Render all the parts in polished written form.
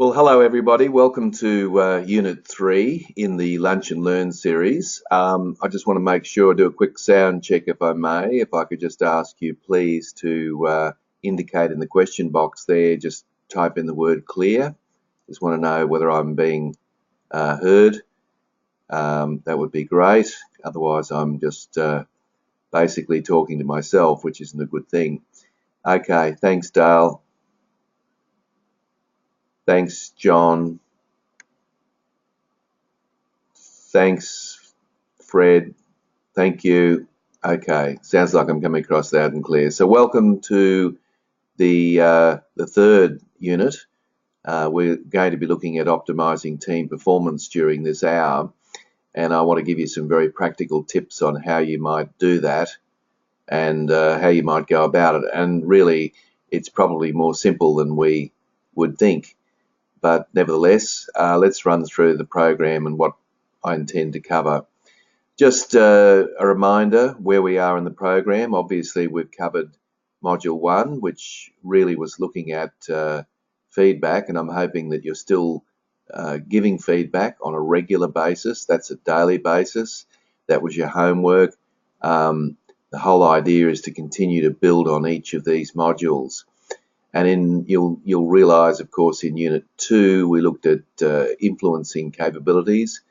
Well, hello everybody. Welcome to Unit 3 in the Lunch and Learn series. I just want to make sure, do a quick sound check if I may. If I could just ask you please to indicate in the question box there, just type in the word clear. Just want to know whether I'm being heard. That would be great. Otherwise, I'm just basically talking to myself, which isn't a good thing. Okay, thanks Dale. Thanks, John. Thanks, Fred. Thank you. Okay, sounds like I'm coming across loud and clear. So welcome to the third unit. We're going to be looking at optimizing team performance during this hour, and I want to give you some very practical tips on how you might do that and how you might go about it. And really, it's probably more simple than we would think. But nevertheless, let's run through the program and what I intend to cover. Just a reminder where we are in the program. Obviously, we've covered Module 1, which really was looking at feedback, and I'm hoping that you're still giving feedback on a regular basis. That's a daily basis. That was your homework. The whole idea is to continue to build on each of these modules. And you'll realise, of course, in Unit 2, we looked at influencing capabilities.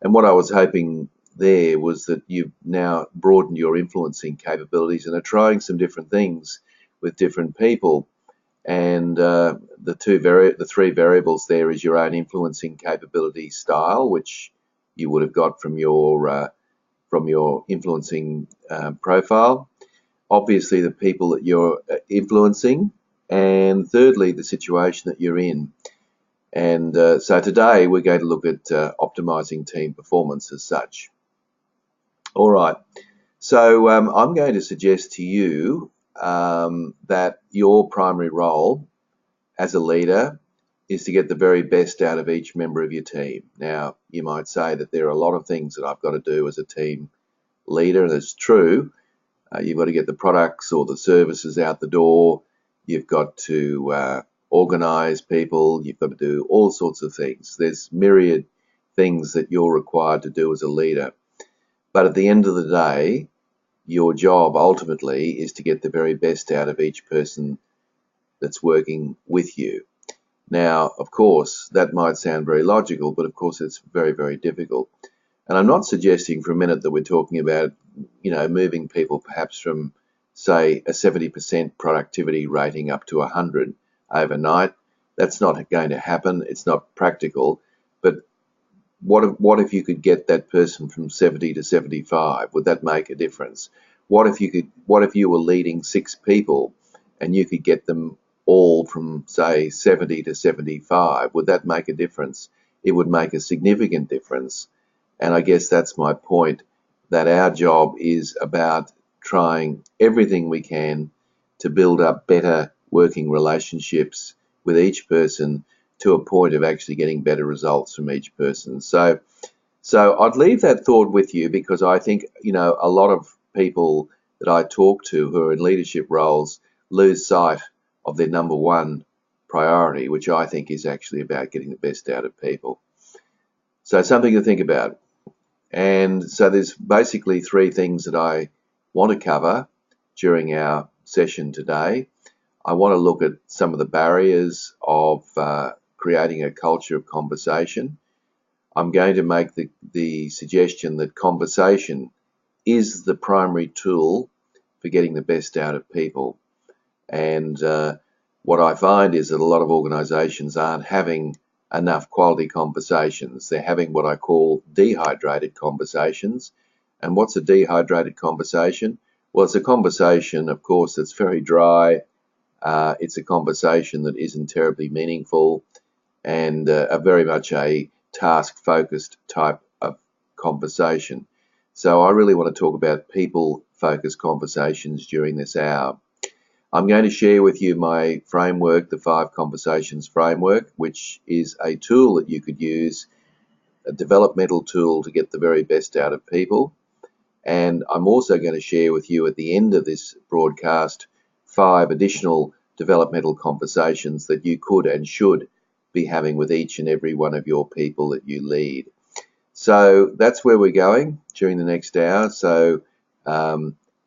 And what I was hoping there was that you've now broadened your influencing capabilities and are trying some different things with different people. And the three variables there is your own influencing capability style, which you would have got from your influencing profile. Obviously, the people that you're influencing. And thirdly, the situation that you're in. And so today we're going to look at optimizing team performance as such. All right, so I'm going to suggest to you that your primary role as a leader is to get the very best out of each member of your team. Now, you might say that there are a lot of things that I've got to do as a team leader, and it's true. You've got to get the products or the services out the door. You've got to organize people. You've got to do all sorts of things. There's myriad things that you're required to do as a leader. But at the end of the day, your job ultimately is to get the very best out of each person that's working with you. Now, of course, that might sound very logical, but of course it's very, very difficult. And I'm not suggesting for a minute that we're talking about, moving people perhaps from, say, a 70% productivity rating up to 100 overnight. That's not going to happen. It's not practical. But what if you could get that person from 70 to 75? Would that make a difference? What if you were leading 6 people and you could get them all from, say, 70 to 75? Would that make a difference? It would make a significant difference. And I guess that's my point, that our job is about trying everything we can to build up better working relationships with each person to a point of actually getting better results from each person. So I'd leave that thought with you, because I think, a lot of people that I talk to who are in leadership roles lose sight of their number one priority, which I think is actually about getting the best out of people. So something to think about. And so there's basically 3 things that I want to cover during our session today. I want to look at some of the barriers of creating a culture of conversation. I'm going to make the suggestion that conversation is the primary tool for getting the best out of people. And what I find is that a lot of organizations aren't having enough quality conversations. They're having what I call dehydrated conversations. And what's a dehydrated conversation? Well, it's a conversation, of course, that's very dry. It's a conversation that isn't terribly meaningful, and very much a task-focused type of conversation. So I really want to talk about people-focused conversations during this hour. I'm going to share with you my framework, the 5 Conversations Framework, which is a tool that you could use, a developmental tool to get the very best out of people. And I'm also going to share with you at the end of this broadcast 5 additional developmental conversations that you could and should be having with each and every one of your people that you lead. So that's where we're going during the next hour. So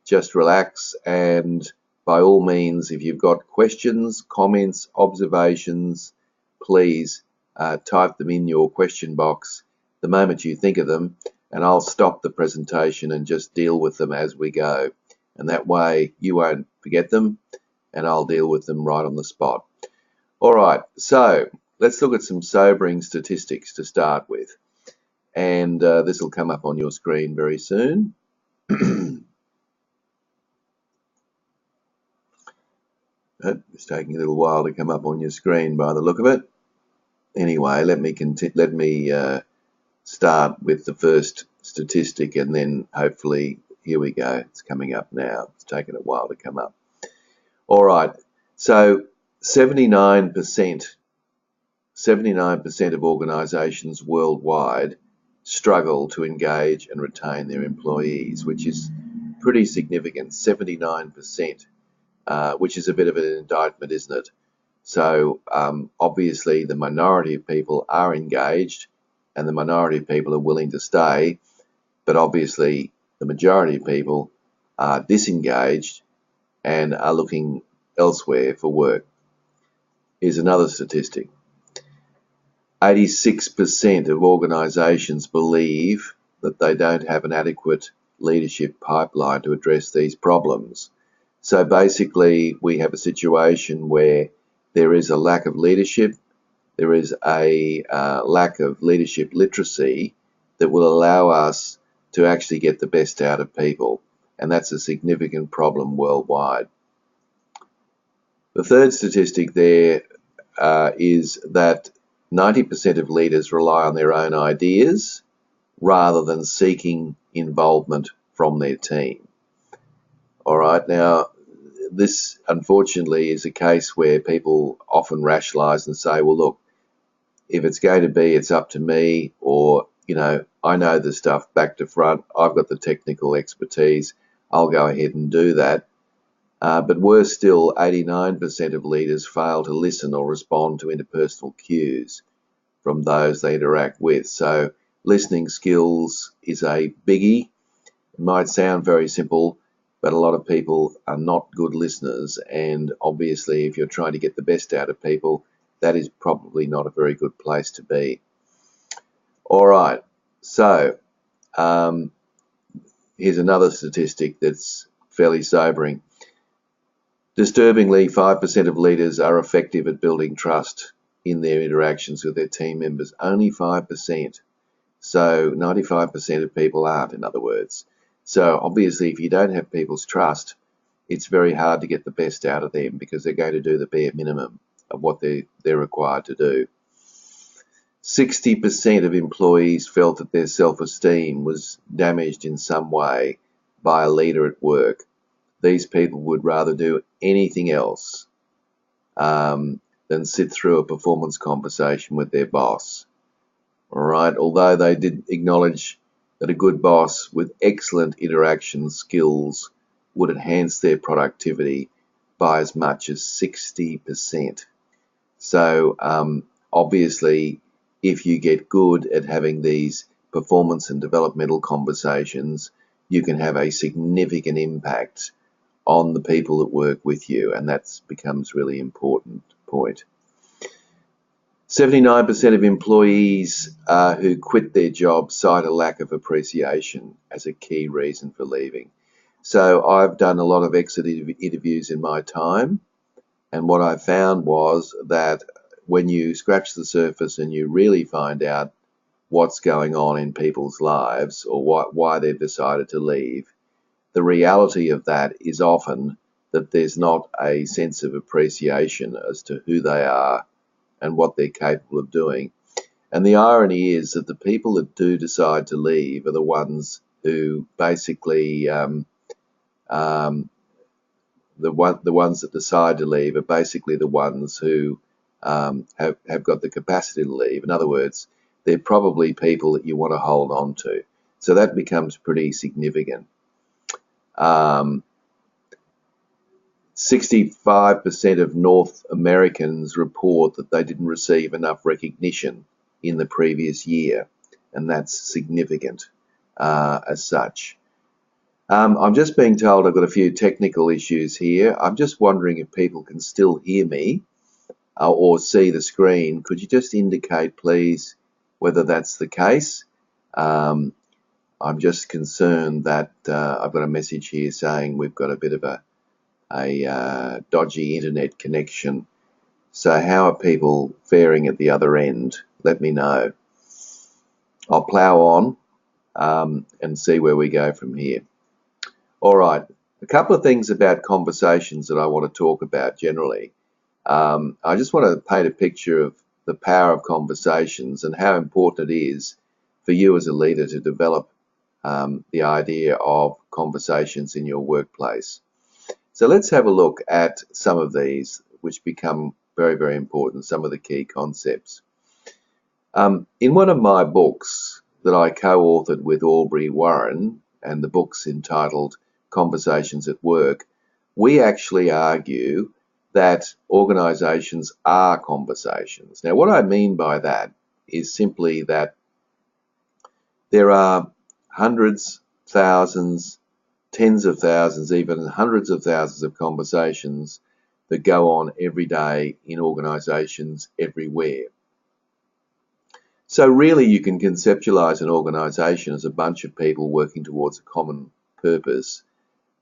just relax, and by all means, if you've got questions, comments, observations, please type them in your question box the moment you think of them, and I'll stop the presentation and just deal with them as we go. And that way you won't forget them, and I'll deal with them right on the spot. All right, so let's look at some sobering statistics to start with. And this will come up on your screen very soon. It's taking a little while to come up on your screen by the look of it. Anyway, let me start with the first statistic, and then hopefully, here we go. It's coming up now. It's taken a while to come up. All right, so 79% of organisations worldwide struggle to engage and retain their employees, which is pretty significant, 79%, which is a bit of an indictment, isn't it? So obviously the minority of people are engaged and the minority of people are willing to stay, but obviously the majority of people are disengaged and are looking elsewhere for work. Here's another statistic. 86% of organisations believe that they don't have an adequate leadership pipeline to address these problems. So basically, we have a situation where there is a lack of leadership, there is a lack of leadership literacy that will allow us to actually get the best out of people, and that's a significant problem worldwide. The third statistic there is that 90% of leaders rely on their own ideas rather than seeking involvement from their team. All right, now this unfortunately is a case where people often rationalise and say, well, look, if it's going to be, it's up to me, or, you know, I know the stuff back to front, I've got the technical expertise, I'll go ahead and do that. But worse still, 89% of leaders fail to listen or respond to interpersonal cues from those they interact with. So listening skills is a biggie. It might sound very simple, but a lot of people are not good listeners, and obviously if you're trying to get the best out of people, that is probably not a very good place to be. All right, so here's another statistic that's fairly sobering. Disturbingly, 5% of leaders are effective at building trust in their interactions with their team members. Only 5%. So 95% of people aren't, in other words. So obviously, if you don't have people's trust, it's very hard to get the best out of them because they're going to do the bare minimum of what they're required to do. 60% of employees felt that their self-esteem was damaged in some way by a leader at work. These people would rather do anything else than sit through a performance conversation with their boss. All right, although they did acknowledge that a good boss with excellent interaction skills would enhance their productivity by as much as 60%. So obviously, if you get good at having these performance and developmental conversations, you can have a significant impact on the people that work with you, and that becomes really important point. 79% of employees who quit their job cite a lack of appreciation as a key reason for leaving. So I've done a lot of exit interviews in my time, and what I found was that when you scratch the surface and you really find out what's going on in people's lives or why they've decided to leave, the reality of that is often that there's not a sense of appreciation as to who they are and what they're capable of doing. And the irony is that the people that do decide to leave are the ones who basically, the ones that decide to leave are basically the ones who have got the capacity to leave. In other words, they're probably people that you want to hold on to. So that becomes pretty significant. 65% of North Americans report that they didn't receive enough recognition in the previous year, and that's significant as such. I'm just being told I've got a few technical issues here. I'm just wondering if people can still hear me or see the screen. Could you just indicate, please, whether that's the case? I'm just concerned that I've got a message here saying we've got a bit of a dodgy internet connection. So how are people faring at the other end? Let me know. I'll plough on and see where we go from here. All right, a couple of things about conversations that I want to talk about generally. I just want to paint a picture of the power of conversations and how important it is for you as a leader to develop the idea of conversations in your workplace. So let's have a look at some of these, which become very, very important, some of the key concepts. In one of my books that I co-authored with Aubrey Warren, and the book's entitled Conversations at Work, we actually argue that organizations are conversations. Now, what I mean by that is simply that there are hundreds, thousands, tens of thousands, even hundreds of thousands of conversations that go on every day in organizations everywhere. So really you can conceptualize an organization as a bunch of people working towards a common purpose,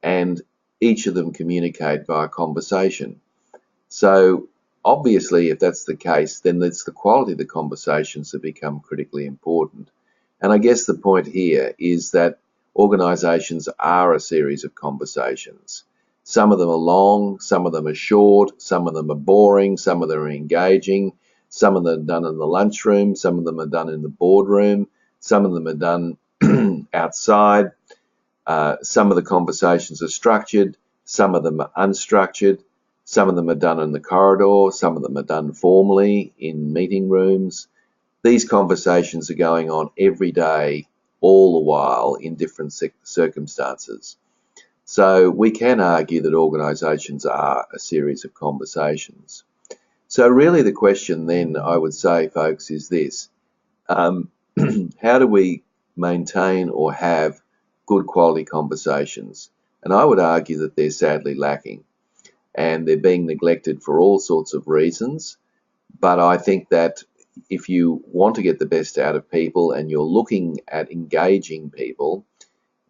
and each of them communicate via conversation. So obviously, if that's the case, then it's the quality of the conversations that become critically important. And I guess the point here is that organizations are a series of conversations. Some of them are long, some of them are short, some of them are boring, some of them are engaging, some of them are done in the lunchroom, some of them are done in the boardroom, some of them are done outside. Some of the conversations are structured, some of them are unstructured, some of them are done in the corridor, some of them are done formally in meeting rooms. These conversations are going on every day, all the while, in different circumstances. So we can argue that organisations are a series of conversations. So really the question then, I would say, folks, is this. How do we maintain or have good quality conversations? And I would argue that they're sadly lacking, and they're being neglected for all sorts of reasons. But I think that if you want to get the best out of people and you're looking at engaging people,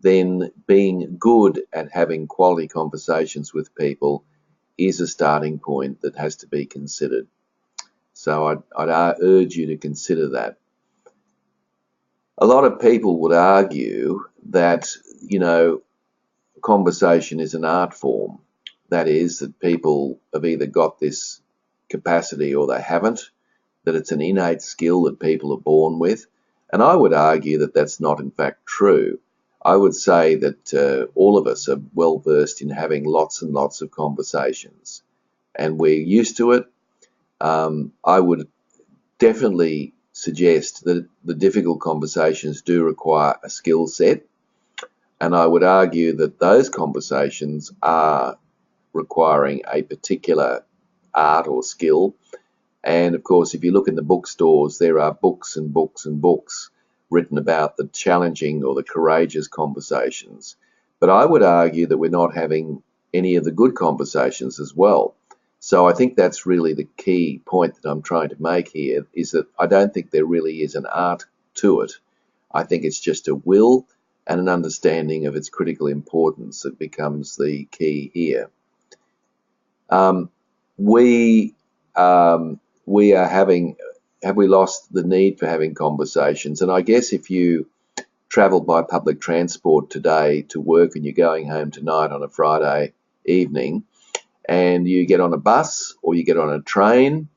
then being good at having quality conversations with people is a starting point that has to be considered. So I'd urge you to consider that. A lot of people would argue that, conversation is an art form. That is, that people have either got this capacity or they haven't, that it's an innate skill that people are born with. And I would argue that that's not in fact true. I would say that all of us are well versed in having lots and lots of conversations, and we're used to it. I would definitely suggest that the difficult conversations do require a skill set, and I would argue that those conversations are requiring a particular art or skill. And of course, if you look in the bookstores, there are books and books and books written about the challenging or the courageous conversations. But I would argue that we're not having any of the good conversations as well. So I think that's really the key point that I'm trying to make here, is that I don't think there really is an art to it. I think it's just a will and an understanding of its critical importance that becomes the key here. Have we lost the need for having conversations? And I guess if you travel by public transport today to work and you're going home tonight on a Friday evening and you get on a bus or you get on a train,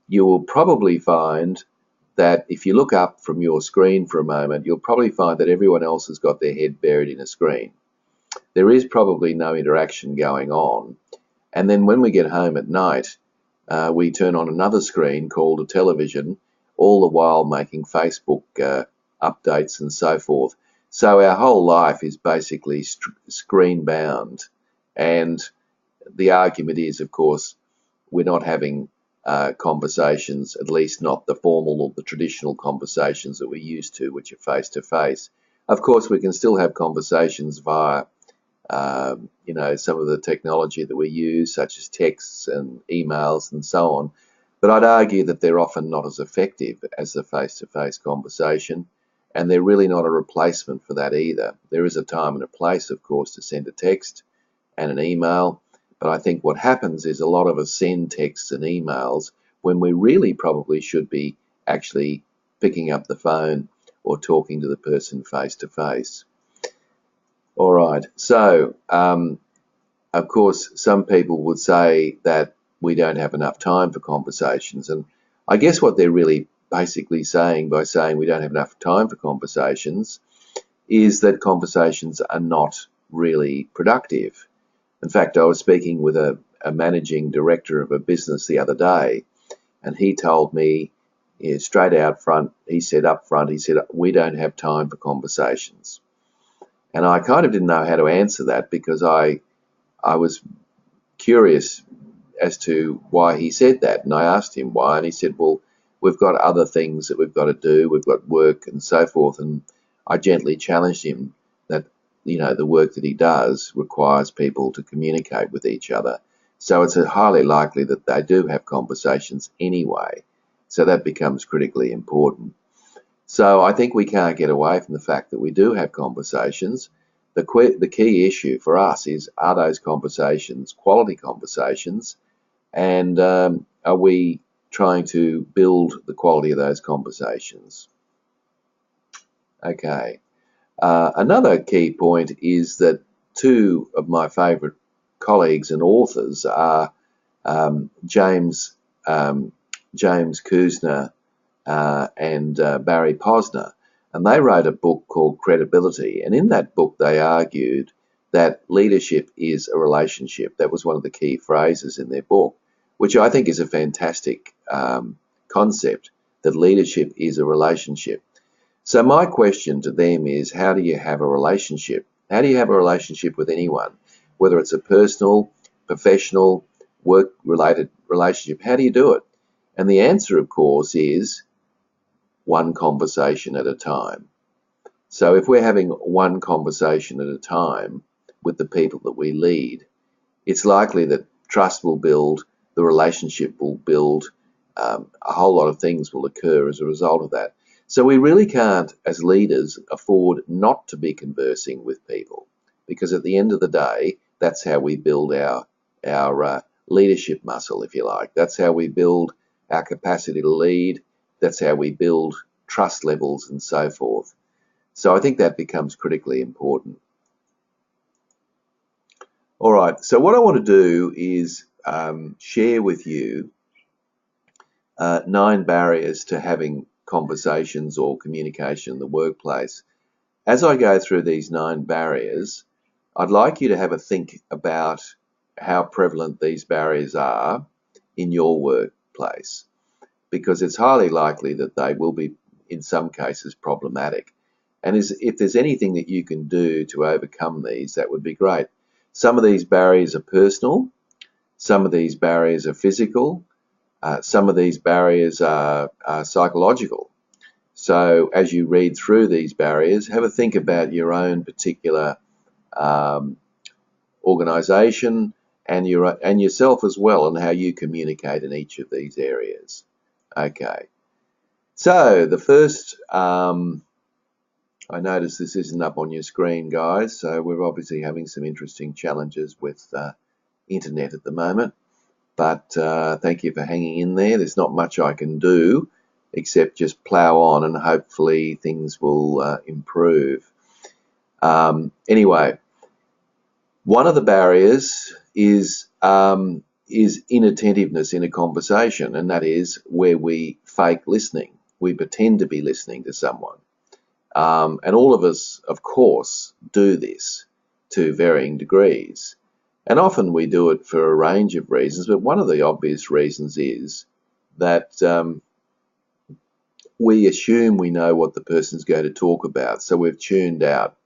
you will probably find that if you look up from your screen for a moment, you'll probably find that everyone else has got their head buried in a screen. There is probably no interaction going on. And then when we get home at night, we turn on another screen called a television, all the while making Facebook updates and so forth. So our whole life is basically screen bound, and the argument is, of course, we're not having conversations, at least not the formal or the traditional conversations that we're used to, which are face to face. Of course, we can still have conversations via, some of the technology that we use, such as texts and emails and so on. But I'd argue that they're often not as effective as the face-to-face conversation, and they're really not a replacement for that either. There is a time and a place, of course, to send a text and an email, but I think what happens is a lot of us send texts and emails when we really probably should be actually picking up the phone or talking to the person face to face. All right, so of course some people would say that we don't have enough time for conversations, and I guess what they're really basically saying by saying we don't have enough time for conversations is that conversations are not really productive. In fact, I was speaking with a managing director of a business the other day, and he told me straight out front, he said, we don't have time for conversations. And I kind of didn't know how to answer that, because I was curious as to why he said that. And I asked him why, and he said, well, we've got other things that we've got to do. We've got work and so forth. And I gently challenged him that, the work that he does requires people to communicate with each other. So it's highly likely that they do have conversations anyway. So that becomes critically important. So I think we can't get away from the fact that we do have conversations. The key issue for us is, are those conversations quality conversations? And are we trying to build the quality of those conversations? Okay. Another key point is that two of my favourite colleagues and authors are James Kuzner and Barry Posner, and they wrote a book called Credibility. And in that book, they argued that leadership is a relationship. That was one of the key phrases in their book, which I think is a fantastic concept, that leadership is a relationship. So my question to them is, how do you have a relationship? How do you have a relationship with anyone, whether it's a personal, professional, work-related relationship? How do you do it? And the answer, of course, is one conversation at a time. So if we're having one conversation at a time with the people that we lead, it's likely that trust will build, the relationship will build, a whole lot of things will occur as a result of that. So we really can't, as leaders, afford not to be conversing with people, because at the end of the day, that's how we build our leadership muscle, if you like. That's how we build our capacity to lead. That's how we build trust levels and so forth. So I think that becomes critically important. All right, so what I want to do is share with you 9 barriers to having conversations or communication in the workplace. As I go through these 9 barriers, I'd like you to have a think about how prevalent these barriers are in your workplace, because it's highly likely that they will be, in some cases, problematic. And if there's anything that you can do to overcome these, that would be great. Some of these barriers are personal, some of these barriers are physical, some of these barriers are psychological. So as you read through these barriers, have a think about your own particular organisation and yourself as well, and how you communicate in each of these areas. Okay. So the first, I notice this isn't up on your screen, guys, so we're obviously having some interesting challenges with internet at the moment. But thank you for hanging in there. There's not much I can do except just plough on, and hopefully things will improve. Anyway, one of the barriers is inattentiveness in a conversation, and that is where we fake listening. We pretend to be listening to someone. And all of us, of course, do this to varying degrees. And often we do it for a range of reasons, but one of the obvious reasons is that we assume we know what the person's going to talk about, so we've tuned out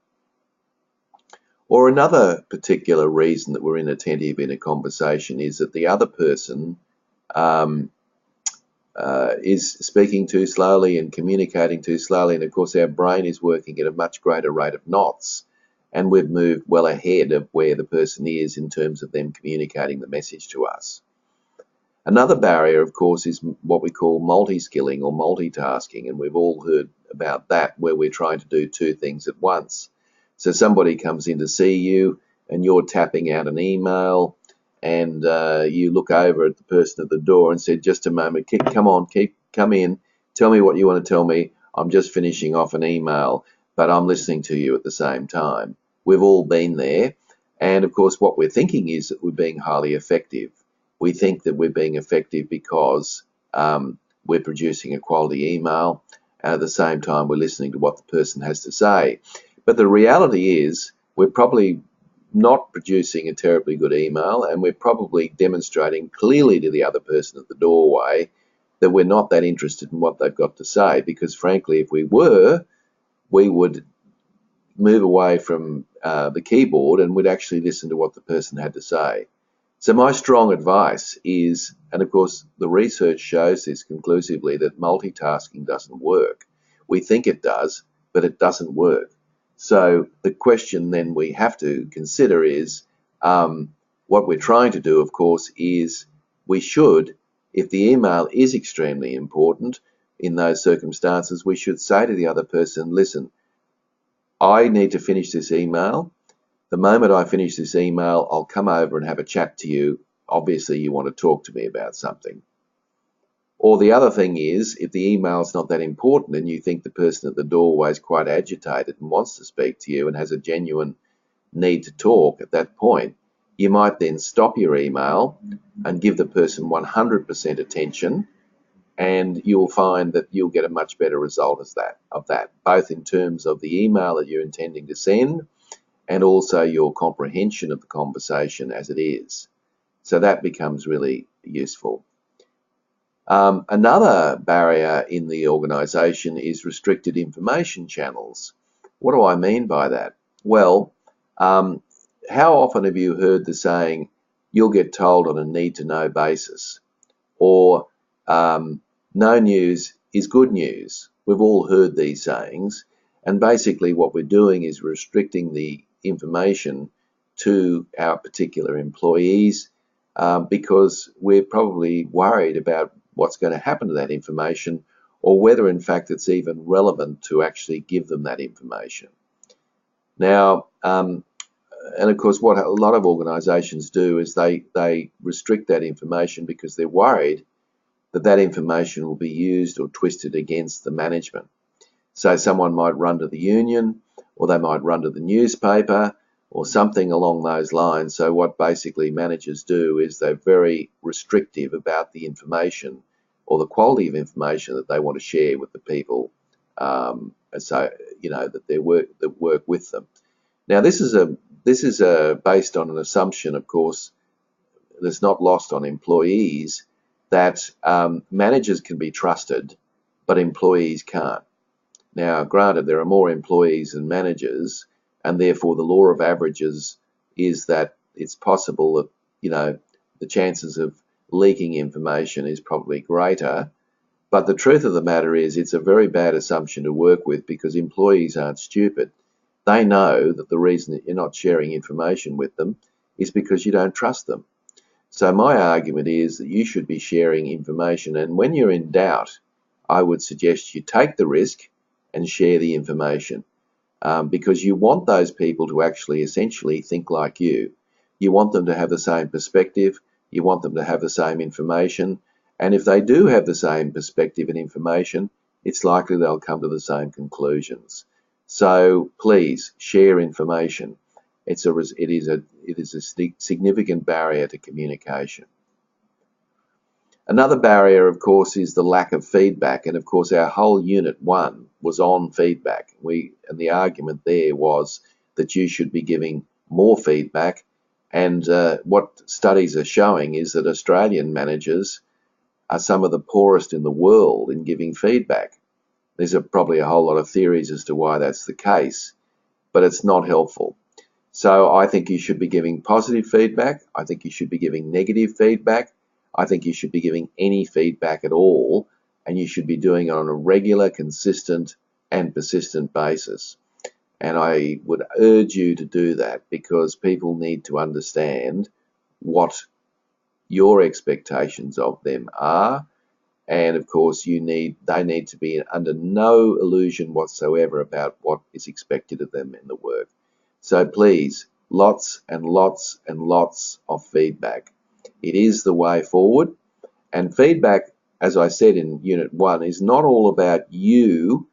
Or another particular reason that we're inattentive in a conversation is that the other person um, is speaking too slowly and communicating too slowly, and of course our brain is working at a much greater rate of knots, and we've moved well ahead of where the person is in terms of them communicating the message to us. Another barrier, of course, is what we call multi-skilling or multitasking, and we've all heard about that, where we're trying to do two things at once. So somebody comes in to see you and you're tapping out an email, and you look over at the person at the door and said, just a moment, come in, tell me what you want to tell me. I'm just finishing off an email, but I'm listening to you at the same time. We've all been there. And of course, what we're thinking is that we're being highly effective. We think that we're being effective because we're producing a quality email, and at the same time we're listening to what the person has to say. But the reality is we're probably not producing a terribly good email, and we're probably demonstrating clearly to the other person at the doorway that we're not that interested in what they've got to say, because frankly, if we were, we would move away from the keyboard and would actually listen to what the person had to say. So my strong advice is, and of course the research shows this conclusively, that multitasking doesn't work. We think it does, but it doesn't work. So the question then we have to consider is, what we're trying to do, of course, is we should, if the email is extremely important in those circumstances, we should say to the other person, listen, I need to finish this email. The moment I finish this email, I'll come over and have a chat to you. Obviously, you want to talk to me about something. Or the other thing is, if the email's not that important and you think the person at the doorway is quite agitated and wants to speak to you and has a genuine need to talk at that point, you might then stop your email and give the person 100% attention, and you'll find that you'll get a much better result of that, both in terms of the email that you're intending to send and also your comprehension of the conversation as it is. So that becomes really useful. Another barrier in the organisation is restricted information channels. What do I mean by that? Well, how often have you heard the saying, you'll get told on a need-to-know basis? Or no news is good news. We've all heard these sayings, and basically what we're doing is restricting the information to our particular employees because we're probably worried about what's going to happen to that information, or whether in fact it's even relevant to actually give them that information. Now, and of course what a lot of organisations do is they restrict that information because they're worried that that information will be used or twisted against the management. So someone might run to the union, or they might run to the newspaper, or something along those lines. So what basically managers do is they're very restrictive about the information or the quality of information that they want to share with the people, so that work with them. Now this is based on an assumption, of course, that's not lost on employees, that managers can be trusted, but employees can't. Now, granted, there are more employees than managers, and therefore the law of averages is that it's possible that, the chances of leaking information is probably greater. But the truth of the matter is it's a very bad assumption to work with, because employees aren't stupid. They know that the reason that you're not sharing information with them is because you don't trust them. So my argument is that you should be sharing information, and when you're in doubt, I would suggest you take the risk and share the information, because you want those people to actually essentially think like you. You want them to have the same perspective, you want them to have the same information, and if they do have the same perspective and information, it's likely they'll come to the same conclusions. So please share information. It is a significant barrier to communication. Another barrier, of course, is the lack of feedback, and of course our whole Unit 1 was on feedback. And the argument there was that you should be giving more feedback, and what studies are showing is that Australian managers are some of the poorest in the world in giving feedback. There's probably a whole lot of theories as to why that's the case, but it's not helpful. So I think you should be giving positive feedback. I think you should be giving negative feedback. I think you should be giving any feedback at all, and you should be doing it on a regular, consistent, and persistent basis. And I would urge you to do that because people need to understand what your expectations of them are. And of course, they need to be under no illusion whatsoever about what is expected of them in the work. So please, lots and lots and lots of feedback. It is the way forward. And feedback, as I said in Unit 1, is not all about you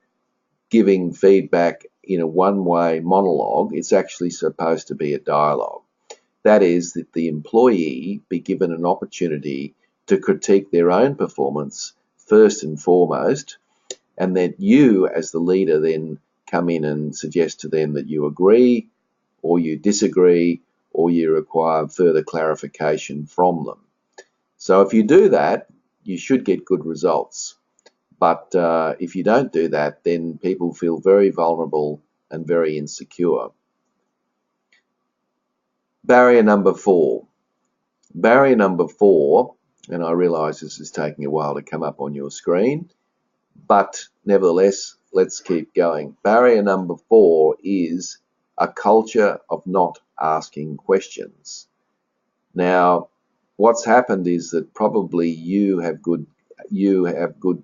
giving feedback in a one-way monologue. It's actually supposed to be a dialogue. That is, that the employee be given an opportunity to critique their own performance first and foremost, and that you as the leader then come in and suggest to them that you agree or you disagree or you require further clarification from them. So if you do that, you should get good results. But if you don't do that, then people feel very vulnerable and very insecure. Barrier number 4. Barrier number 4, and I realise this is taking a while to come up on your screen, but nevertheless, let's keep going. Barrier number 4 is a culture of not asking questions. Now, what's happened is that probably you have good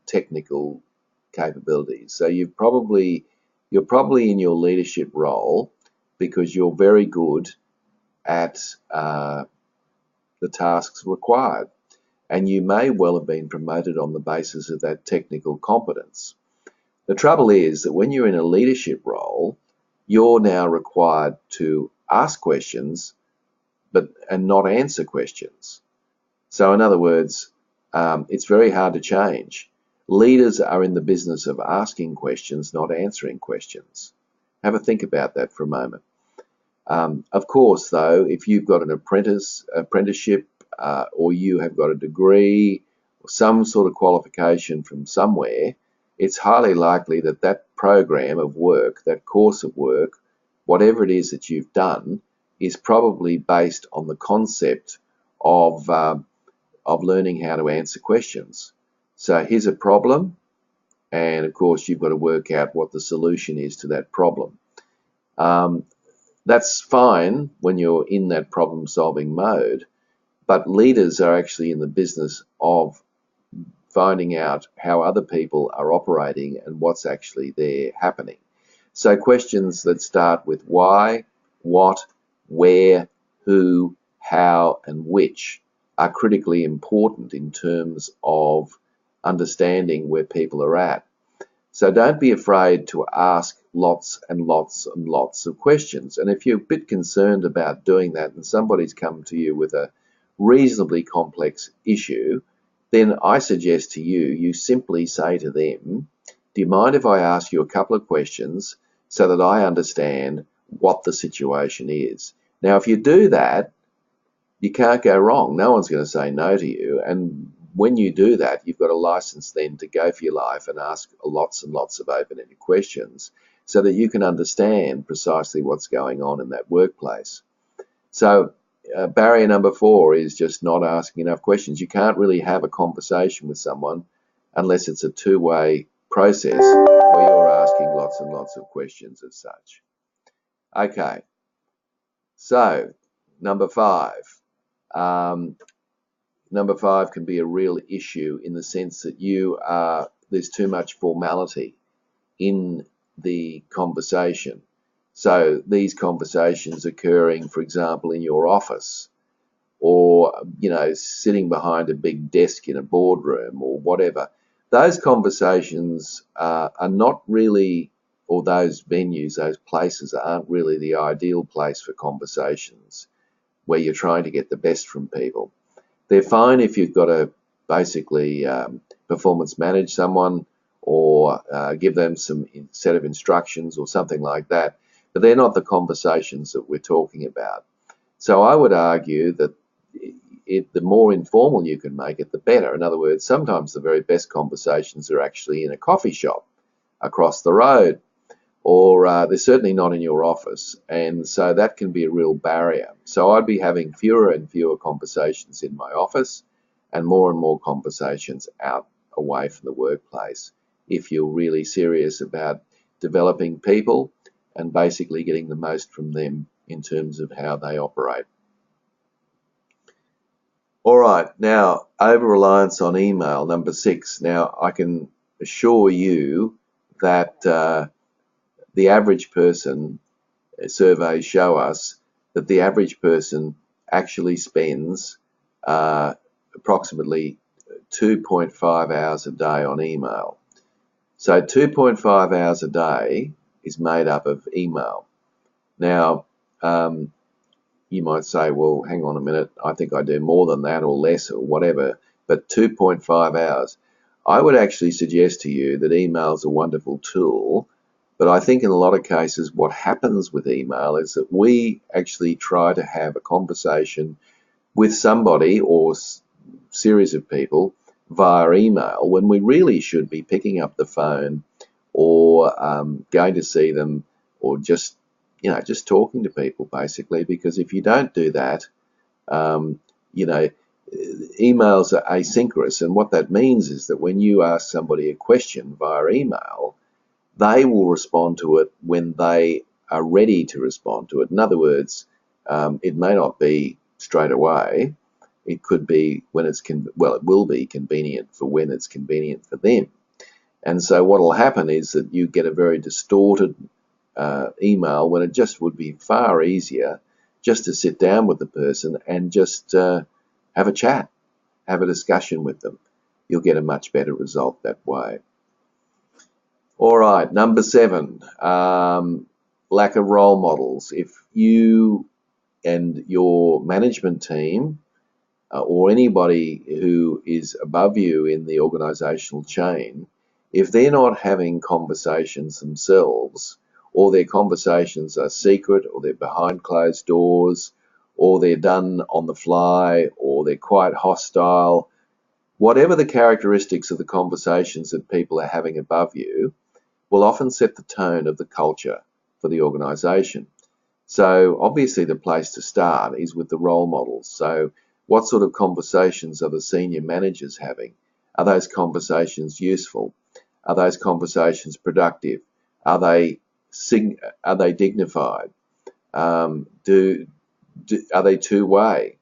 technical capabilities. So you're probably in your leadership role because you're very good at the tasks required, and you may well have been promoted on the basis of that technical competence. The trouble is that when you're in a leadership role, you're now required to ask questions and not answer questions. So in other words, it's very hard to change. Leaders are in the business of asking questions, not answering questions. Have a think about that for a moment. Of course, though, if you've got an apprenticeship or you have got a degree or some sort of qualification from somewhere, it's highly likely that that program of work, that course of work, whatever it is that you've done, is probably based on the concept of learning how to answer questions. So here's a problem, and of course you've got to work out what the solution is to that problem. That's fine when you're in that problem-solving mode, but leaders are actually in the business of finding out how other people are operating and what's actually there happening. So questions that start with why, what, where, who, how, and which are critically important in terms of understanding where people are at. So don't be afraid to ask lots and lots and lots of questions. And if you're a bit concerned about doing that and somebody's come to you with a reasonably complex issue, then I suggest to you, you simply say to them, do you mind if I ask you a couple of questions so that I understand what the situation is? Now, if you do that, you can't go wrong. No one's going to say no to you. And when you do that, you've got a license then to go for your life and ask lots and lots of open-ended questions so that you can understand precisely what's going on in that workplace. So barrier number 4 is just not asking enough questions. You can't really have a conversation with someone unless it's a two-way process where you're asking lots and lots of questions as such. Okay, so number 5. Number 5 can be a real issue in the sense that there's too much formality in the conversation. So these conversations occurring, for example, in your office or, sitting behind a big desk in a boardroom or whatever, those conversations are not really, or those venues, those places aren't really the ideal place for conversations where you're trying to get the best from people. They're fine if you've got to basically performance manage someone or give them some set of instructions or something like that, but they're not the conversations that we're talking about. So I would argue that the more informal you can make it, the better. In other words, sometimes the very best conversations are actually in a coffee shop across the road, or they're certainly not in your office, and so that can be a real barrier. So I'd be having fewer and fewer conversations in my office and more conversations out away from the workplace if you're really serious about developing people and basically getting the most from them in terms of how they operate. All right, now over-reliance on email, number 6. Now I can assure you that the average person, surveys show us that the average person actually spends approximately 2.5 hours a day on email. So 2.5 hours a day is made up of email. Now, you might say, well, hang on a minute, I think I do more than that or less or whatever, but 2.5 hours. I would actually suggest to you that email is a wonderful tool, but I think in a lot of cases what happens with email is that we actually try to have a conversation with somebody or series of people via email when we really should be picking up the phone or going to see them or just talking to people basically, because if you don't do that, emails are asynchronous, and what that means is that when you ask somebody a question via email, they will respond to it when they are ready to respond to it. In other words, it may not be straight away. It could be when it will be convenient for when it's convenient for them. And so what will happen is that you get a very distorted email when it just would be far easier just to sit down with the person and just have a chat, have a discussion with them. You'll get a much better result that way. All right, number 7, lack of role models. If you and your management team or anybody who is above you in the organizational chain, if they're not having conversations themselves, or their conversations are secret, or they're behind closed doors, or they're done on the fly, or they're quite hostile, whatever the characteristics of the conversations that people are having above you will often set the tone of the culture for the organization. So obviously the place to start is with the role models. So what sort of conversations are the senior managers having? Are those conversations useful? Are those conversations productive? Are they dignified? Are they two-way?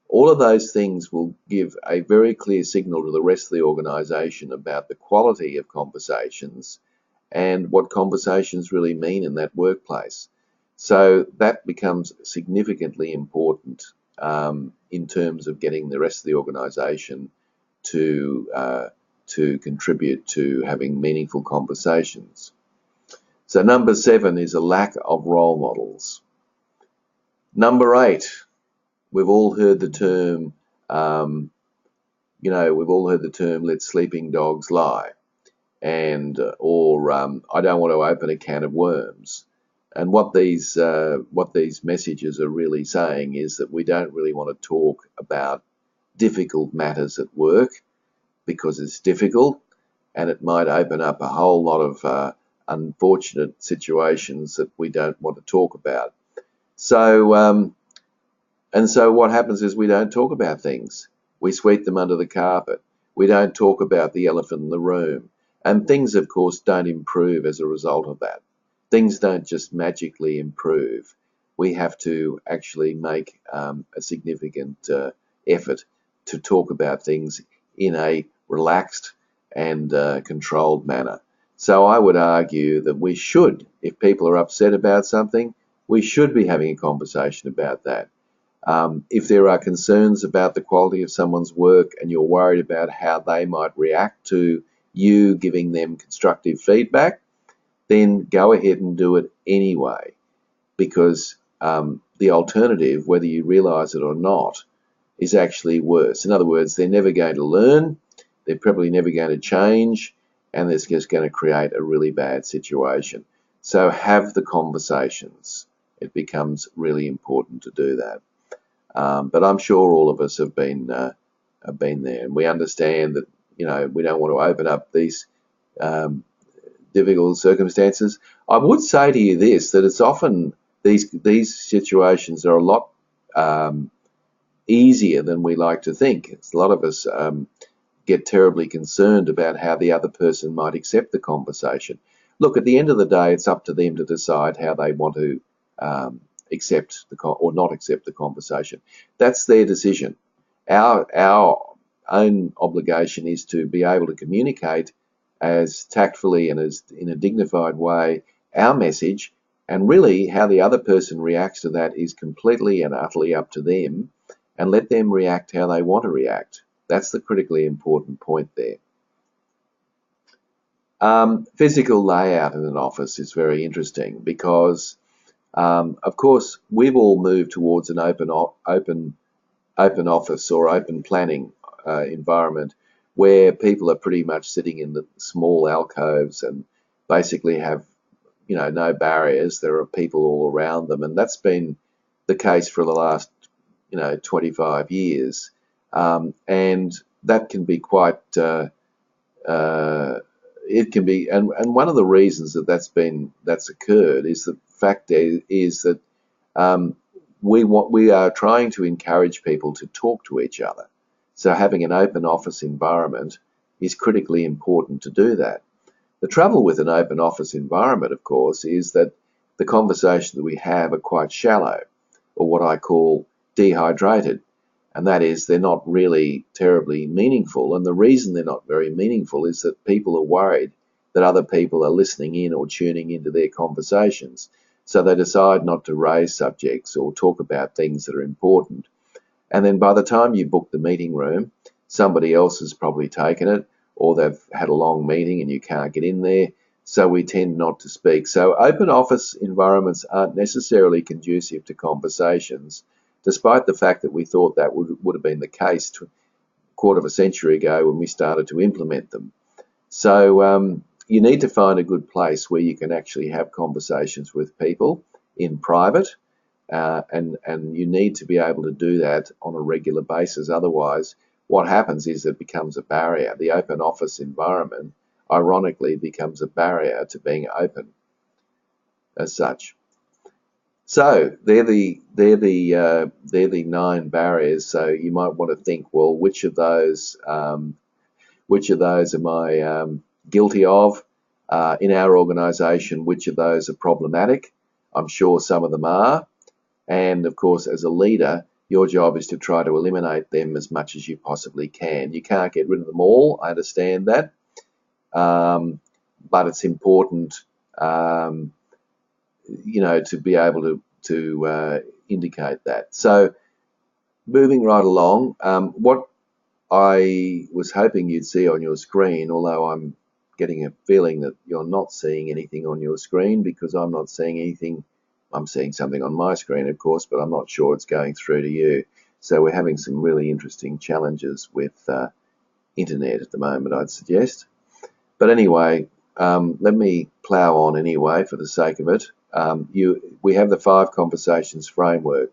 All of those things will give a very clear signal to the rest of the organization about the quality of conversations and what conversations really mean in that workplace. So that becomes significantly important in terms of getting the rest of the organization to contribute to having meaningful conversations. So number 7 is a lack of role models. Number 8, we've all heard the term, let sleeping dogs lie, and or I don't want to open a can of worms. And what these messages are really saying is that we don't really want to talk about difficult matters at work because it's difficult and it might open up a whole lot of unfortunate situations that we don't want to talk about. So so what happens is we don't talk about things. We sweep them under the carpet. We don't talk about the elephant in the room. And things, of course, don't improve as a result of that. Things don't just magically improve. We have to actually make a significant effort to talk about things in a relaxed and controlled manner. So I would argue that we should, if people are upset about something, we should be having a conversation about that. If there are concerns about the quality of someone's work and you're worried about how they might react to you giving them constructive feedback, then go ahead and do it anyway, because the alternative, whether you realize it or not, is actually worse. In other words, they're never going to learn, they're probably never going to change, and it's just going to create a really bad situation. So have the conversations. It becomes really important to do that. But I'm sure all of us have been there, and we understand that we don't want to open up these difficult circumstances. I would say to you this, that it's often these situations are a lot easier than we like to think. A lot of us get terribly concerned about how the other person might accept the conversation. Look, at the end of the day, it's up to them to decide how they want to accept or not accept the conversation. That's their decision. Our own obligation is to be able to communicate as tactfully and as in a dignified way our message, and really how the other person reacts to that is completely and utterly up to them, and let them react how they want to react. That's the critically important point there. Physical layout in an office is very interesting because, of course, we've all moved towards an open office or open planning environment where people are pretty much sitting in the small alcoves and basically have, no barriers. There are people all around them, and that's been the case for the last, 25 years, and that can be quite. It can be, and one of the reasons that's occurred is the fact is that we are trying to encourage people to talk to each other. So having an open office environment is critically important to do that. The trouble with an open office environment, of course, is that the conversations that we have are quite shallow, or what I call dehydrated, and that is they're not really terribly meaningful. And the reason they're not very meaningful is that people are worried that other people are listening in or tuning into their conversations. So they decide not to raise subjects or talk about things that are important. And then by the time you book the meeting room, somebody else has probably taken it, or they've had a long meeting and you can't get in there. So we tend not to speak. So open office environments aren't necessarily conducive to conversations, despite the fact that we thought that would have been the case a quarter of a century ago when we started to implement them. So you need to find a good place where you can actually have conversations with people in private, and you need to be able to do that on a regular basis. Otherwise, what happens is it becomes a barrier. The open office environment, ironically, becomes a barrier to being open as such. So they're the 9 barriers. So you might want to think, well, which of those am I guilty of in our organisation? Which of those are problematic? I'm sure some of them are. And of course, as a leader, your job is to try to eliminate them as much as you possibly can. You can't get rid of them all. I understand that, but it's important. To be able to indicate that. So moving right along, what I was hoping you'd see on your screen, although I'm getting a feeling that you're not seeing anything on your screen because I'm not seeing anything. I'm seeing something on my screen, of course, but I'm not sure it's going through to you. So we're having some really interesting challenges with internet at the moment, I'd suggest. But anyway, let me plow on anyway for the sake of it. We have the 5 conversations framework.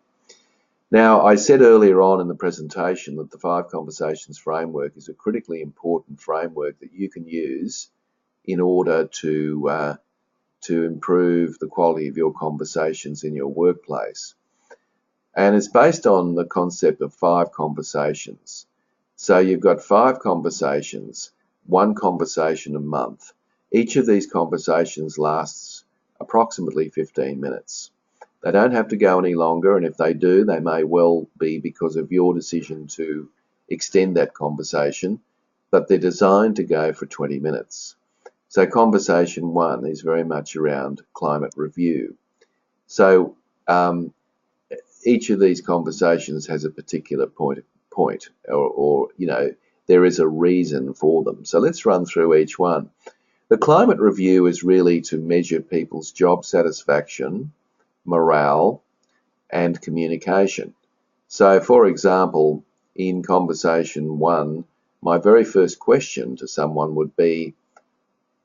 Now, I said earlier on in the presentation that the 5 conversations framework is a critically important framework that you can use in order to improve the quality of your conversations in your workplace. And it's based on the concept of 5 conversations. So you've got 5 conversations, 1 conversation a month. Each of these conversations lasts approximately 15 minutes. They don't have to go any longer, and if they do, they may well be because of your decision to extend that conversation, but they're designed to go for 20 minutes. So conversation 1 is very much around climate review. So each of these conversations has a particular point, or there is a reason for them. So let's run through each one. The climate review is really to measure people's job satisfaction, morale, and communication. So, for example, in conversation 1, my very first question to someone would be,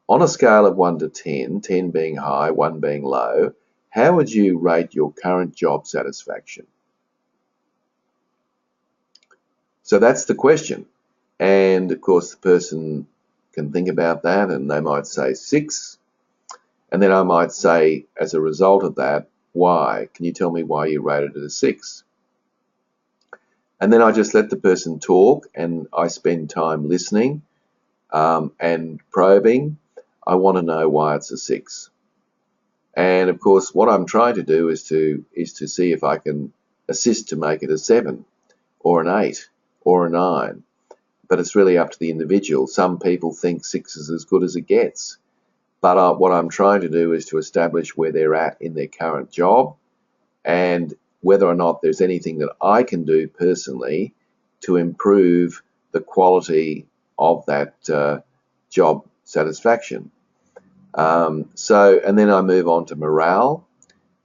on a scale of 1 to 10, 10 being high, 1 being low, how would you rate your current job satisfaction? So that's the question. And of course, the person can think about that and they might say 6. And then I might say, as a result of that, why? Can you tell me why you rated it a 6? And then I just let the person talk, and I spend time listening and probing. I want to know why it's a 6. And of course, what I'm trying to do is to see if I can assist to make it a 7 or an 8 or a 9. But it's really up to the individual. Some people think 6 is as good as it gets. But what I'm trying to do is to establish where they're at in their current job, and whether or not there's anything that I can do personally to improve the quality of that job satisfaction. And then I move on to morale.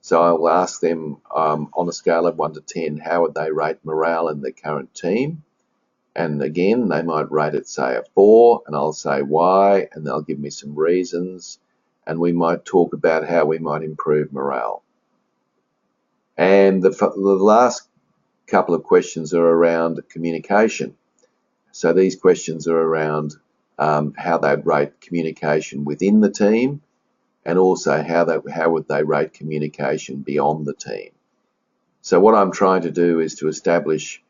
So I will ask them on a scale of 1 to 10, how would they rate morale in their current team? And again, they might rate it, say, a 4, and I'll say why, and they'll give me some reasons, and we might talk about how we might improve morale. And the last couple of questions are around communication. So these questions are around how they'd rate communication within the team, and also how would they rate communication beyond the team. So what I'm trying to do is to establish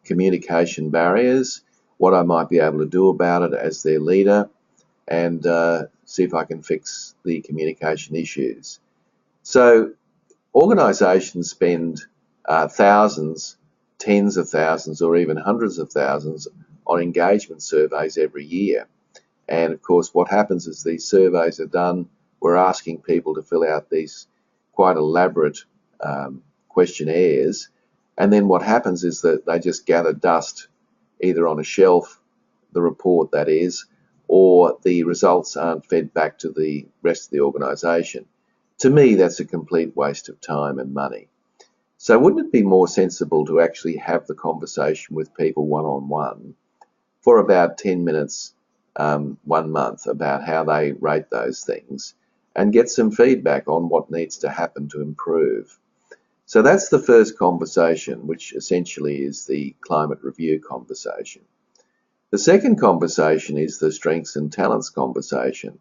communication barriers, what I might be able to do about it as their leader, and see if I can fix the communication issues. So organisations spend thousands, tens of thousands, or even hundreds of thousands on engagement surveys every year. And of course, what happens is these surveys are done, we're asking people to fill out these quite elaborate questionnaires, and then what happens is that they just gather dust either on a shelf, the report that is, or the results aren't fed back to the rest of the organisation. To me, that's a complete waste of time and money. So wouldn't it be more sensible to actually have the conversation with people one-on-one for about 10 minutes 1 month about how they rate those things, and get some feedback on what needs to happen to improve? So that's the first conversation, which essentially is the climate review conversation. The second conversation is the strengths and talents conversation.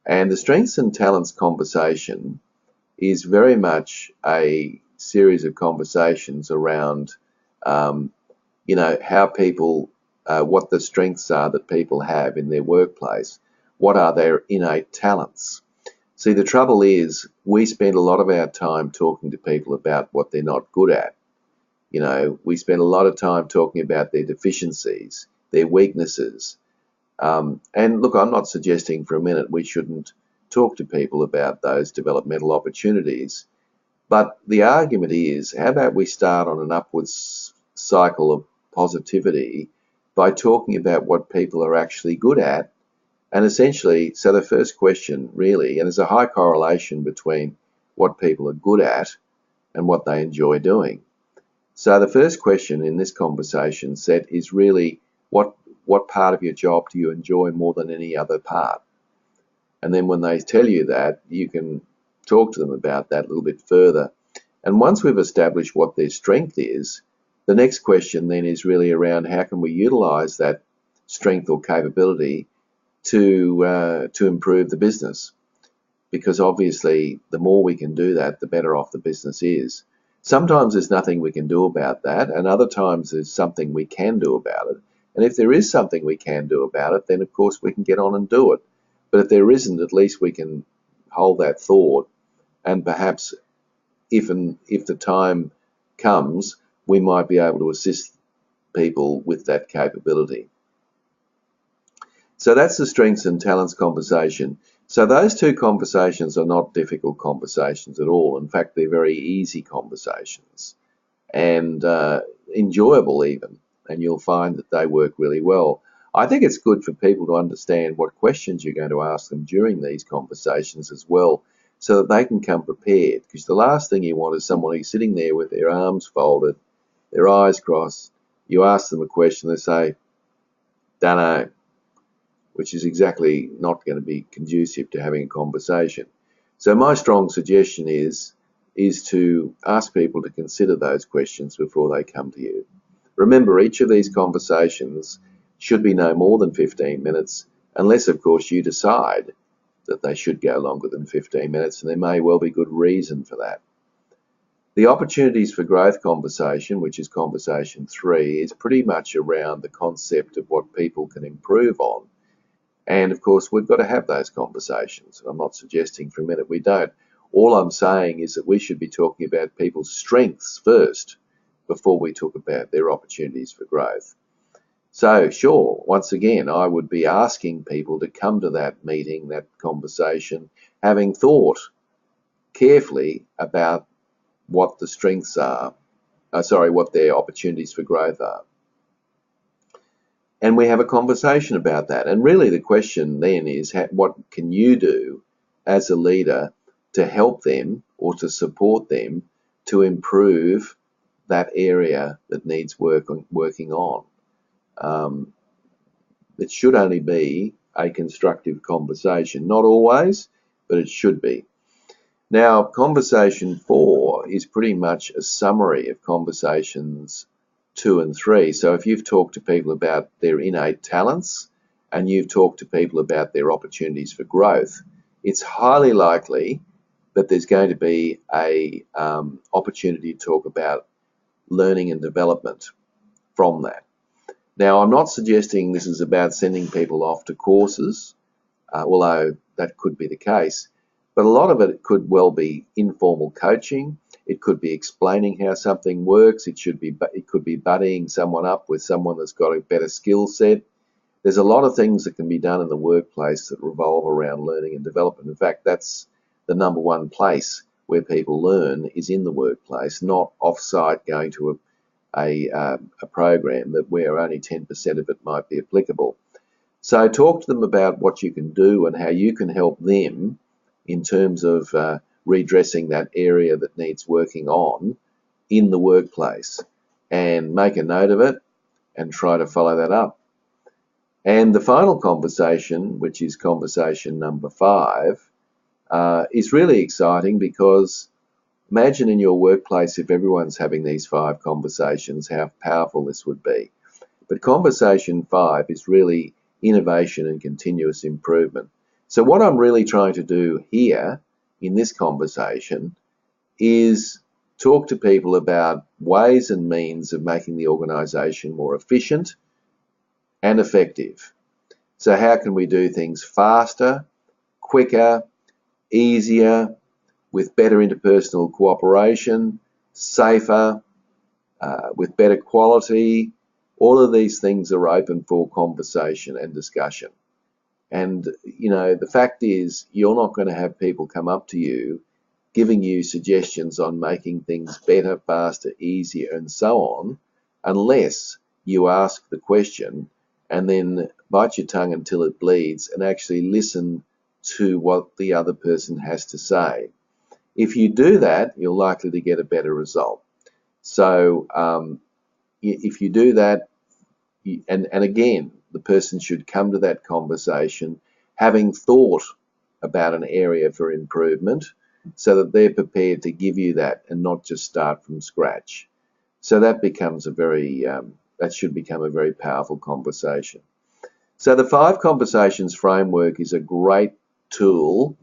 And the strengths and talents conversation is very much a series of conversations around, how people, what the strengths are that people have in their workplace. What are their innate talents? See, the trouble is we spend a lot of our time talking to people about what they're not good at. We spend a lot of time talking about their deficiencies, their weaknesses. And look, I'm not suggesting for a minute we shouldn't talk to people about those developmental opportunities. But the argument is, how about we start on an upwards cycle of positivity by talking about what people are actually good at? And essentially, so the first question really, and there's a high correlation between what people are good at and what they enjoy doing. So the first question in this conversation set is really, what part of your job do you enjoy more than any other part? And then when they tell you that, you can talk to them about that a little bit further. And once we've established what their strength is, the next question then is really around how can we utilize that strength or capability to improve the business, because obviously the more we can do that, the better off the business is. Sometimes there's nothing we can do about that, and other times there's something we can do about it. And if there is something we can do about it, then of course we can get on and do it. But if there isn't, at least we can hold that thought, and perhaps if the time comes, we might be able to assist people with that capability. So that's the strengths and talents conversation. So those two conversations are not difficult conversations at all. In fact, they're very easy conversations and enjoyable even, and you'll find that they work really well. I think it's good for people to understand what questions you're going to ask them during these conversations as well, so that they can come prepared, because the last thing you want is someone who's sitting there with their arms folded, their eyes crossed. You ask them a question, they say, "Don't know," which is exactly not going to be conducive to having a conversation. So my strong suggestion is to ask people to consider those questions before they come to you. Remember, each of these conversations should be no more than 15 minutes, unless, of course, you decide that they should go longer than 15 minutes, and there may well be good reason for that. The opportunities for growth conversation, which is conversation 3, is pretty much around the concept of what people can improve on. And of course, we've got to have those conversations. I'm not suggesting for a minute we don't. All I'm saying is that we should be talking about people's strengths first before we talk about their opportunities for growth. So sure, once again, I would be asking people to come to that meeting, that conversation, having thought carefully about what the strengths are, what their opportunities for growth are. And we have a conversation about that. And really the question then is, what can you do as a leader to help them or to support them to improve that area that needs working on? It should only be a constructive conversation. Not always, but it should be. Now, conversation 4 is pretty much a summary of conversations 2 and 3. So if you've talked to people about their innate talents and you've talked to people about their opportunities for growth, it's highly likely that there's going to be a opportunity to talk about learning and development from that. Now, I'm not suggesting this is about sending people off to courses, although that could be the case. But a lot of it could well be informal coaching. It could be explaining how something works. It could be buddying someone up with someone that's got a better skill set. There's a lot of things that can be done in the workplace that revolve around learning and development. In fact, that's the number one place where people learn is in the workplace, not off-site going to a program where only 10% of it might be applicable. So talk to them about what you can do and how you can help them in terms of redressing that area that needs working on in the workplace, and make a note of it and try to follow that up. And the final conversation, which is conversation number 5, is really exciting, because imagine in your workplace if everyone's having these 5 conversations, how powerful this would be. But conversation 5 is really innovation and continuous improvement. So what I'm really trying to do here in this conversation is talk to people about ways and means of making the organisation more efficient and effective. So how can we do things faster, quicker, easier, with better interpersonal cooperation, safer, with better quality? All of these things are open for conversation and discussion. And, you know, the fact is, you're not going to have people come up to you giving you suggestions on making things better, faster, easier, and so on, unless you ask the question and then bite your tongue until it bleeds and actually listen to what the other person has to say. If you do that, you're likely to get a better result. So if you do that, and again, the person should come to that conversation having thought about an area for improvement, so that they're prepared to give you that and not just start from scratch. So that becomes that should become a very powerful conversation. So the 5 conversations framework is a great tool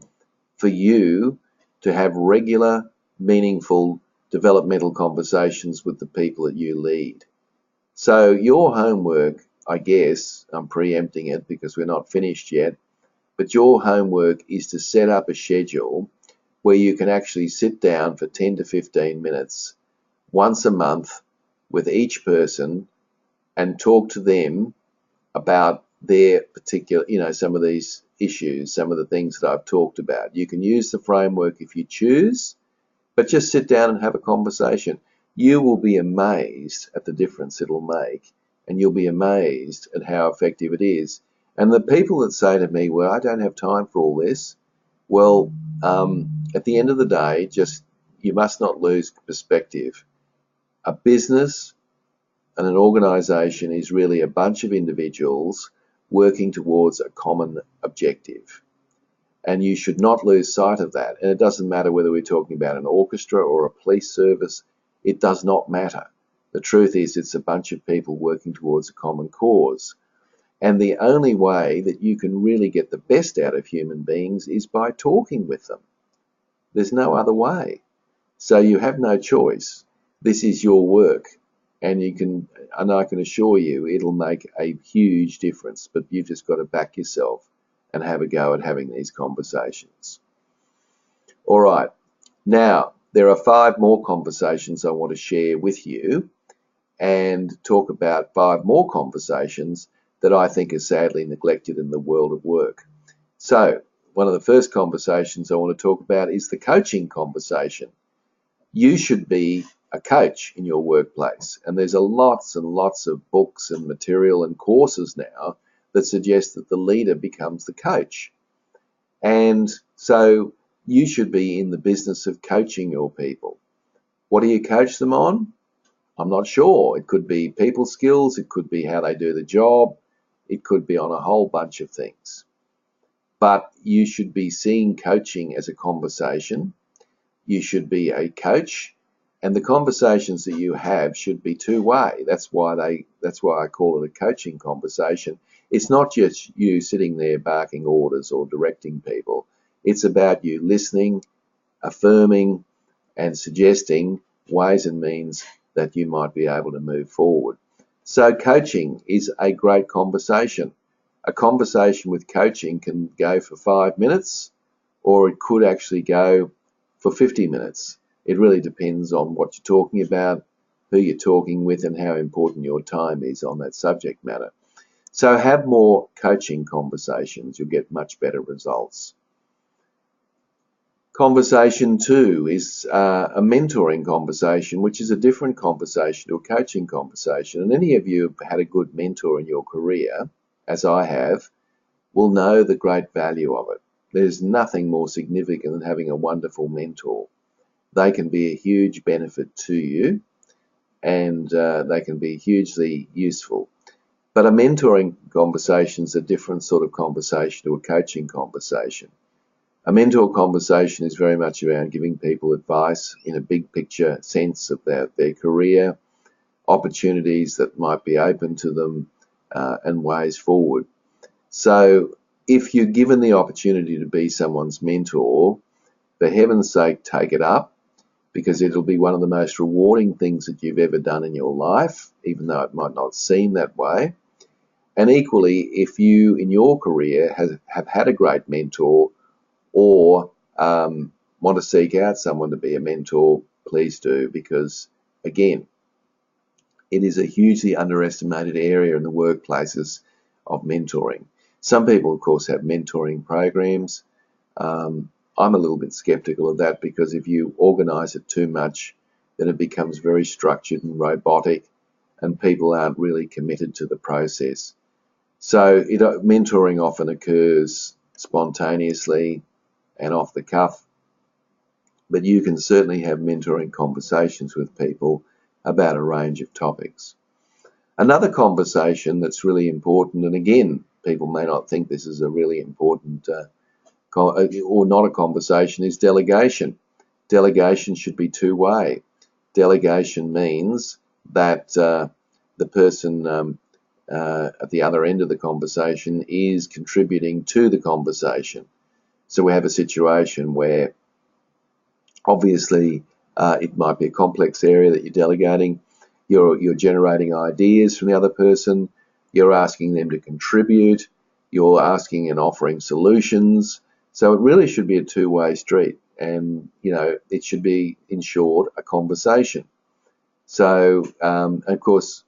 for you to have regular, meaningful, developmental conversations with the people that you lead. So your homework, I guess, I'm preempting it because we're not finished yet, but your homework is to set up a schedule where you can actually sit down for 10 to 15 minutes once a month with each person and talk to them about their particular, some of these issues, some of the things that I've talked about. You can use the framework if you choose, but just sit down and have a conversation. You will be amazed at the difference it'll make, and you'll be amazed at how effective it is. And the people that say to me, well, I don't have time for all this, well, at the end of the day, you must not lose perspective. A business and an organisation is really a bunch of individuals working towards a common objective. And you should not lose sight of that. And it doesn't matter whether we're talking about an orchestra or a police service. It does not matter. The truth is, it's a bunch of people working towards a common cause. And the only way that you can really get the best out of human beings is by talking with them. There's no other way. So you have no choice. This is your work, and I can assure you it'll make a huge difference, but you've just got to back yourself and have a go at having these conversations. All right. Now, there are 5 more conversations I want to share with you and talk about 5 more conversations that I think are sadly neglected in the world of work. So, one of the first conversations I want to talk about is the coaching conversation. You should be a coach in your workplace, and there's lots and lots of books and material and courses now that suggest that the leader becomes the coach. And so you should be in the business of coaching your people. What do you coach them on? I'm not sure. It could be people skills, it could be how they do the job, it could be on a whole bunch of things. But you should be seeing coaching as a conversation. You should be a coach, and the conversations that you have should be two-way. That's why I call it a coaching conversation. It's not just you sitting there barking orders or directing people. It's about you listening, affirming, and suggesting ways and means that you might be able to move forward. So coaching is a great conversation. A conversation with coaching can go for 5 minutes, or it could actually go for 50 minutes. It really depends on what you're talking about, who you're talking with, and how important your time is on that subject matter. So have more coaching conversations. You'll get much better results. Conversation 2 is a mentoring conversation, which is a different conversation to a coaching conversation. And any of you have had a good mentor in your career, as I have, will know the great value of it. There's nothing more significant than having a wonderful mentor. They can be a huge benefit to you, and they can be hugely useful. But a mentoring conversation is a different sort of conversation to a coaching conversation. A mentor conversation is very much around giving people advice in a big picture sense of their career, opportunities that might be open to them, and ways forward. So if you're given the opportunity to be someone's mentor, for heaven's sake, take it up, because it'll be one of the most rewarding things that you've ever done in your life, even though it might not seem that way. And equally, if you in your career have had a great mentor, or want to seek out someone to be a mentor, please do, because again, it is a hugely underestimated area in the workplaces of mentoring. Some people, of course, have mentoring programs. I'm a little bit skeptical of that, because if you organise it too much, then it becomes very structured and robotic, and people aren't really committed to the process. So mentoring often occurs spontaneously and off the cuff, but you can certainly have mentoring conversations with people about a range of topics. Another conversation that's really important, and again, people may not think this is a really important or not a conversation, is delegation. Delegation should be two-way. Delegation means that the person at the other end of the conversation is contributing to the conversation. So we have a situation where obviously it might be a complex area that you're delegating. You're generating ideas from the other person. You're asking them to contribute. You're asking and offering solutions. So it really should be a two-way street, and it should be, in short, a conversation. So of course,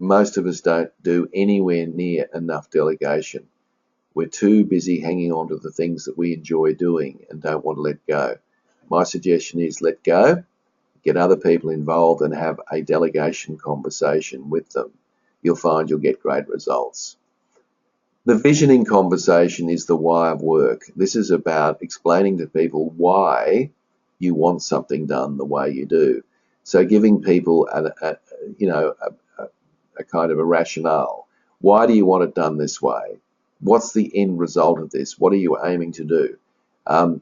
most of us don't do anywhere near enough delegation. We're too busy hanging on to the things that we enjoy doing and don't want to let go. My suggestion is let go, get other people involved, and have a delegation conversation with them. You'll find you'll get great results. The visioning conversation is the why of work. This is about explaining to people why you want something done the way you do. So giving people a kind of a rationale. Why do you want it done this way? What's the end result of this? What are you aiming to do?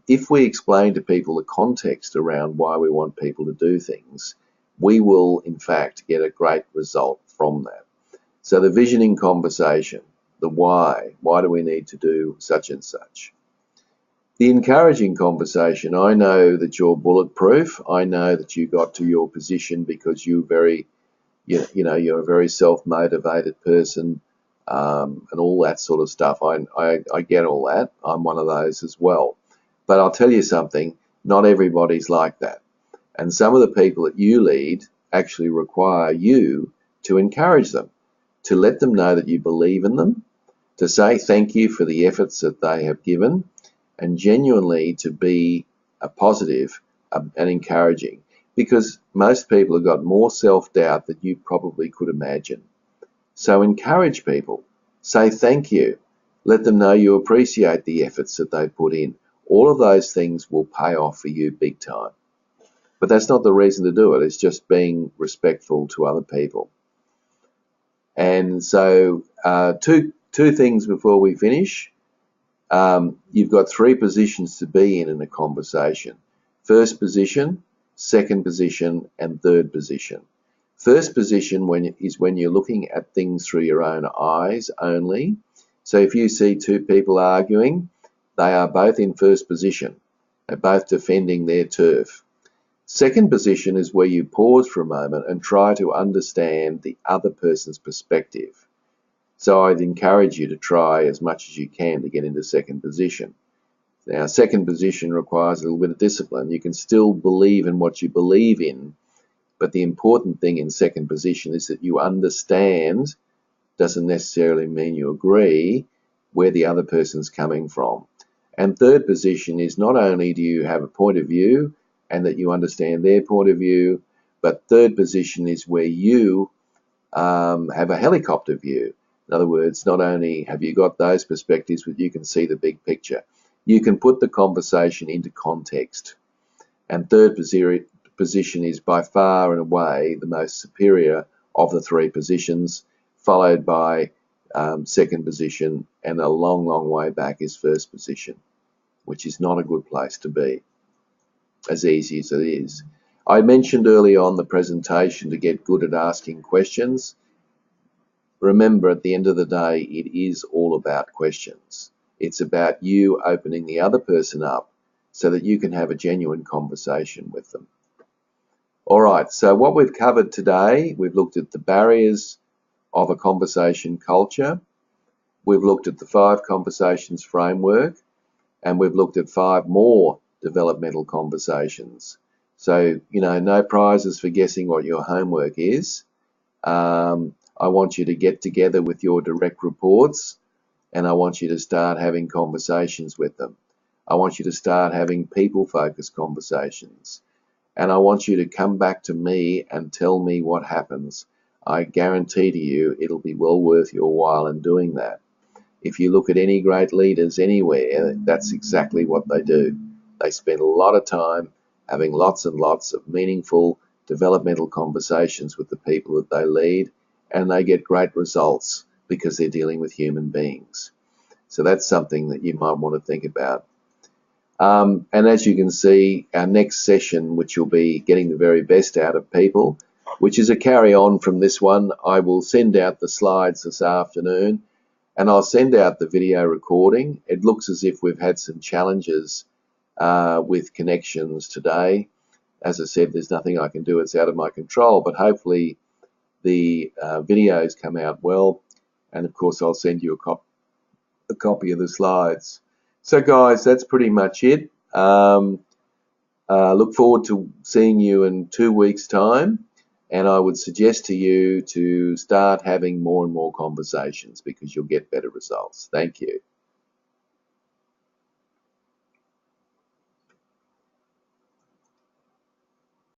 If we explain to people the context around why we want people to do things, we will, in fact, get a great result from that. So the visioning conversation, the why. Why do we need to do such and such? The encouraging conversation. I know that you're bulletproof. I know that you got to your position because you're a very self-motivated person, and all that sort of stuff. I get all that. I'm one of those as well. But I'll tell you something, not everybody's like that. And some of the people that you lead actually require you to encourage them, to let them know that you believe in them, to say thank you for the efforts that they have given, and genuinely to be a positive and encouraging, because most people have got more self-doubt than you probably could imagine. So encourage people, say thank you, let them know you appreciate the efforts that they put in. All of those things will pay off for you big time. But that's not the reason to do it. It's just being respectful to other people. And so two things before we finish. You've got three positions to be in a conversation. First position, second position, and third position. First position is when you're looking at things through your own eyes only. So if you see two people arguing, they are both in first position. They're both defending their turf. Second position is where you pause for a moment and try to understand the other person's perspective. So I'd encourage you to try as much as you can to get into second position. Now, second position requires a little bit of discipline. You can still believe in what you believe in, but the important thing in second position is that you understand, doesn't necessarily mean you agree, where the other person's coming from. And third position is not only do you have a point of view and that you understand their point of view, but third position is where you have a helicopter view. In other words, not only have you got those perspectives, but you can see the big picture. You can put the conversation into context. And third position is by far and away the most superior of the three positions, followed by second position, and a long, long way back is first position, which is not a good place to be, as easy as it is. I mentioned early on the presentation to get good at asking questions. Remember, at the end of the day, it is all about questions. It's about you opening the other person up so that you can have a genuine conversation with them. All right, so what we've covered today, we've looked at the barriers of a conversation culture. We've looked at the 5 conversations framework, and we've looked at 5 more developmental conversations. So, no prizes for guessing what your homework is. I want you to get together with your direct reports, and I want you to start having conversations with them. I want you to start having people-focused conversations. And I want you to come back to me and tell me what happens. I guarantee to you it'll be well worth your while in doing that. If you look at any great leaders anywhere, that's exactly what they do. They spend a lot of time having lots and lots of meaningful developmental conversations with the people that they lead, and they get great results because they're dealing with human beings. So that's something that you might want to think about. And as you can see, our next session, which will be getting the very best out of people, which is a carry on from this one, I will send out the slides this afternoon, and I'll send out the video recording. It looks as if we've had some challenges with connections today. As I said, there's nothing I can do. It's out of my control, but hopefully the videos come out well, and of course I'll send you a copy of the slides. So guys, that's pretty much it. Look forward to seeing you in 2 weeks' time, and I would suggest to you to start having more and more conversations because you'll get better results. Thank you.